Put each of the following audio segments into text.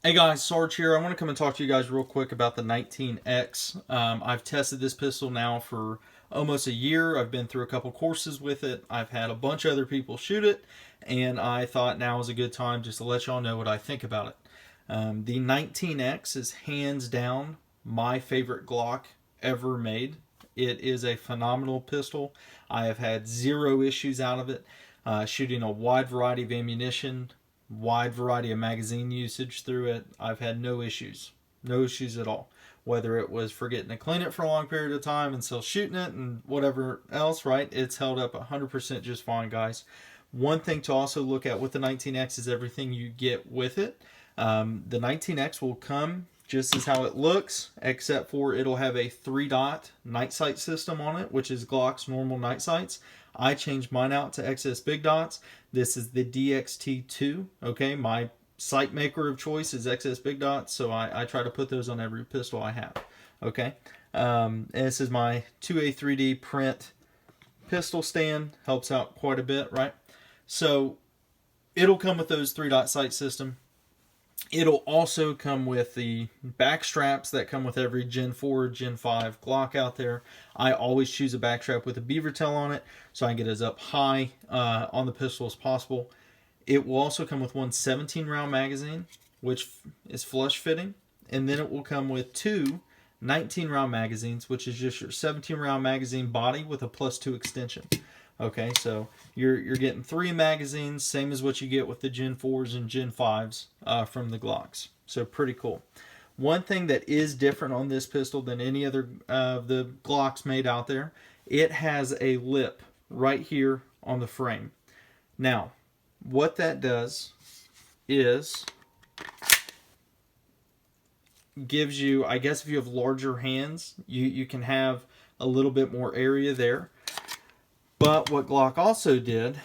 Hey guys, Sarge here. I want to come and talk to you guys real quick about the 19X. I've tested this pistol now for almost a year. I've been through a couple courses with it. I've had a bunch of other people shoot it, and I thought now is a good time just to let y'all know what I think about it. The 19X is hands down my favorite Glock ever made. It is a phenomenal pistol. I have had zero issues out of it, shooting a wide variety of ammunition, wide variety of magazine usage through it. I've had no issues at all. Whether it was forgetting to clean it for a long period of time and still shooting it and whatever else, right? It's held up 100% just fine, guys. One thing to also look at with the 19X is everything you get with it. The 19X will come just as how it looks, except for it'll have a 3-dot night sight system on it, which is Glock's normal night sights. I changed mine out to XS Big Dots. This is the DXT2. Okay, my sight maker of choice is XS Big Dots, so I try to put those on every pistol I have. Okay, and this is my 2A3D print pistol stand. Helps out quite a bit, right? So it'll come with those 3-dot sight system. It'll also come with the back straps that come with every Gen 4, Gen 5 Glock out there. I always choose a back strap with a beaver tail on it so I can get as up high on the pistol as possible. It will also come with one 17-round magazine, which is flush fitting, and then it will come with two 19-round magazines, which is just your 17-round magazine body with a +2 extension. Okay, so you're getting 3 magazines, same as what you get with the Gen 4s and Gen 5s from the Glocks. So pretty cool. One thing that is different on this pistol than any other of the Glocks made out there, it has a lip right here on the frame. Now, what that does is gives you, I guess if you have larger hands, you can have a little bit more area there. But what Glock also did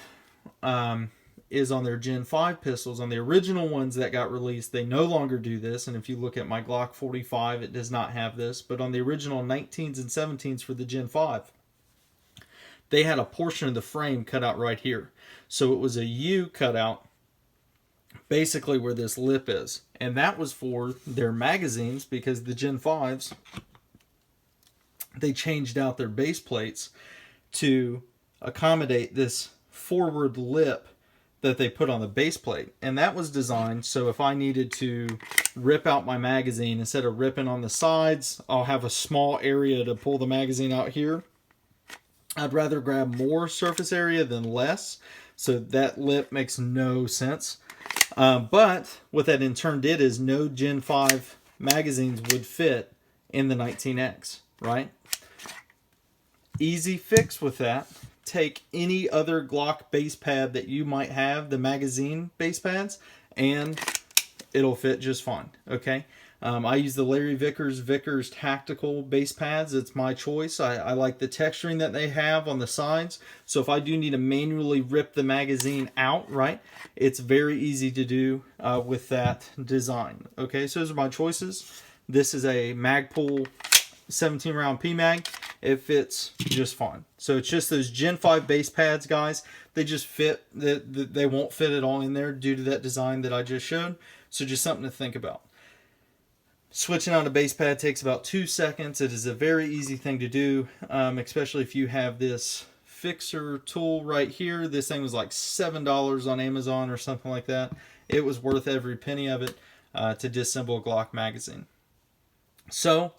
is on their Gen 5 pistols, on the original ones that got released, they no longer do this. And if you look at my Glock 45, it does not have this. But on the original 19s and 17s for the Gen 5, they had a portion of the frame cut out right here. So it was a U cut out basically where this lip is. And that was for their magazines because the Gen 5s, they changed out their base plates to accommodate this forward lip that they put on the base plate. And that was designed so if I needed to rip out my magazine, instead of ripping on the sides, I'll have a small area to pull the magazine out here. I'd rather grab more surface area than less, so that lip makes no sense. But what that in turn did is no Gen 5 magazines would fit in the 19X, right? Easy fix with that. Take any other Glock base pad that you might have, the magazine base pads, and it'll fit just fine, okay? I use the Larry Vickers Tactical base pads. It's my choice. I like the texturing that they have on the sides. So if I do need to manually rip the magazine out, right, it's very easy to do with that design. Okay, so those are my choices. This is a Magpul 17-round PMag. It fits just fine. So it's just those Gen 5 base pads, guys. They just fit. They won't fit at all in there due to that design that I just showed. So just something to think about. Switching out a base pad takes about 2 seconds. It is a very easy thing to do, especially if you have this fixer tool right here. This thing was like $7 on Amazon or something like that. It was worth every penny of it to disassemble a Glock magazine. So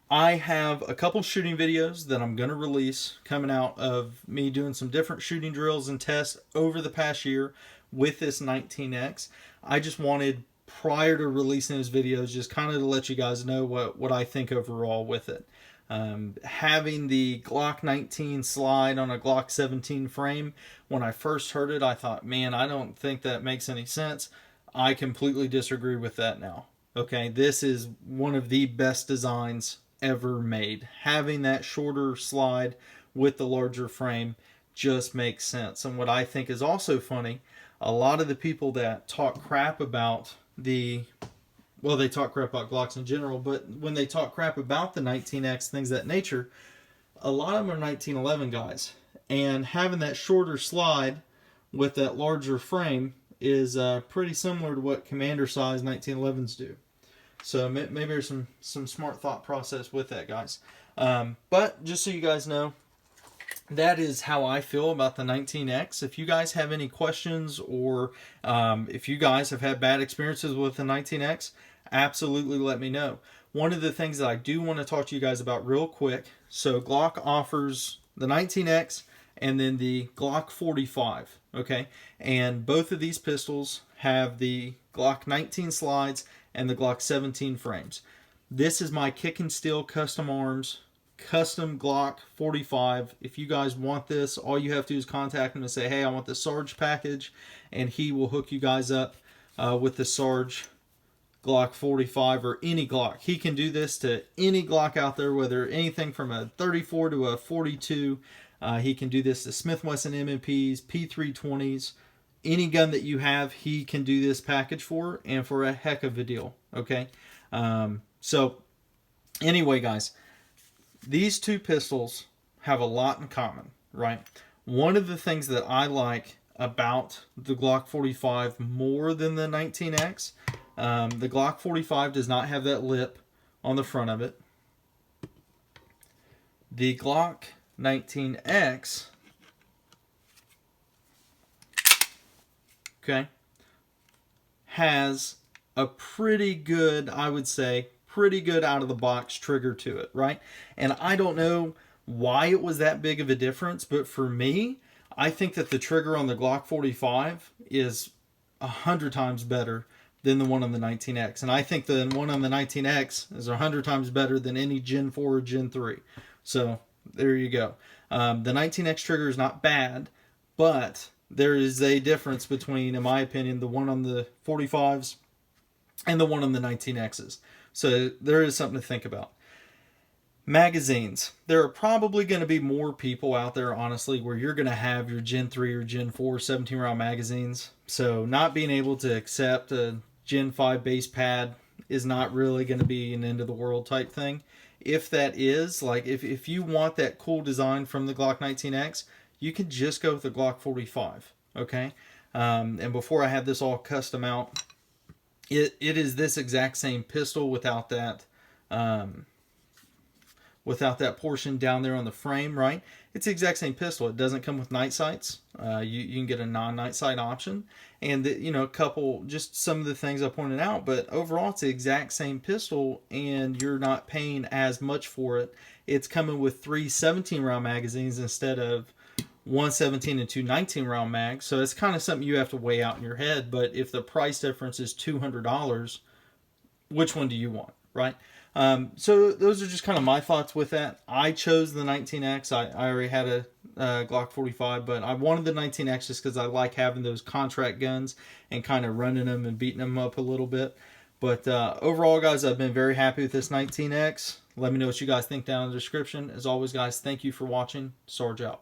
I have a couple shooting videos that I'm going to release coming out of me doing some different shooting drills and tests over the past year with this 19X. I just wanted, prior to releasing those videos, just kind of to let you guys know what I think overall with it. Having the Glock 19 slide on a Glock 17 frame, when I first heard it, I thought, man, I don't think that makes any sense. I completely disagree with that now. Okay, this is one of the best designs ever made. Having that shorter slide with the larger frame just makes sense. And what I think is also funny, a lot of the people that talk crap about they talk crap about Glocks in general, but when they talk crap about the 19X, things of that nature, a lot of them are 1911 guys. And having that shorter slide with that larger frame is pretty similar to what commander size 1911s do. So maybe there's some smart thought process with that, guys. But just so you guys know, that is how I feel about the 19X. If you guys have any questions, or if you guys have had bad experiences with the 19X, absolutely let me know. One of the things that I do want to talk to you guys about real quick, so Glock offers the 19X and then the Glock 45, okay? And both of these pistols have the Glock 19 slides and the Glock 17 frames. This is my Kick and Steel Custom Arms custom Glock 45. If you guys want this, all you have to do is contact him and say, hey, I want the Sarge package, and he will hook you guys up with the Sarge Glock 45 or any Glock. He can do this to any Glock out there, whether anything from a 34 to a 42. He can do this to Smith & Wesson M&Ps, P320s, any gun that you have, he can do this package for, and for a heck of a deal, okay? So, anyway, guys, these two pistols have a lot in common, right? One of the things that I like about the Glock 45 more than the 19X, the Glock 45 does not have that lip on the front of it. The Glock 19X, okay, has a pretty good, I would say, pretty good out of the box trigger to it, right? And I don't know why it was that big of a difference, but for me, I think that the trigger on the Glock 45 is 100 times better than the one on the 19X. And I think the one on the 19X is 100 times better than any Gen 4 or Gen 3. So there you go. The 19X trigger is not bad, but there is a difference between, in my opinion, the one on the 45s and the one on the 19Xs. So there is something to think about. Magazines. There are probably going to be more people out there, honestly, where you're going to have your Gen 3 or Gen 4 17-round magazines. So not being able to accept a Gen 5 base pad is not really going to be an end of the world type thing. If that is, like, if you want that cool design from the Glock 19X, you can just go with the Glock 45, okay? And before I have this all custom out, it is this exact same pistol without that portion down there on the frame, right? It's the exact same pistol. It doesn't come with night sights. You can get a non-night sight option, and a couple, just some of the things I pointed out. But overall, it's the exact same pistol, and you're not paying as much for it. It's coming with 3 17-round magazines instead of 1 17 and 2 19-round mags. So it's kind of something you have to weigh out in your head. But if the price difference is $200, which one do you want, right? So those are just kind of my thoughts with that. I chose the 19X. I already had a Glock 45, but I wanted the 19X just because I like having those contract guns and kind of running them and beating them up a little bit. But overall, guys, I've been very happy with this 19X. Let me know what you guys think down in the description. As always, guys, thank you for watching. Sarge out.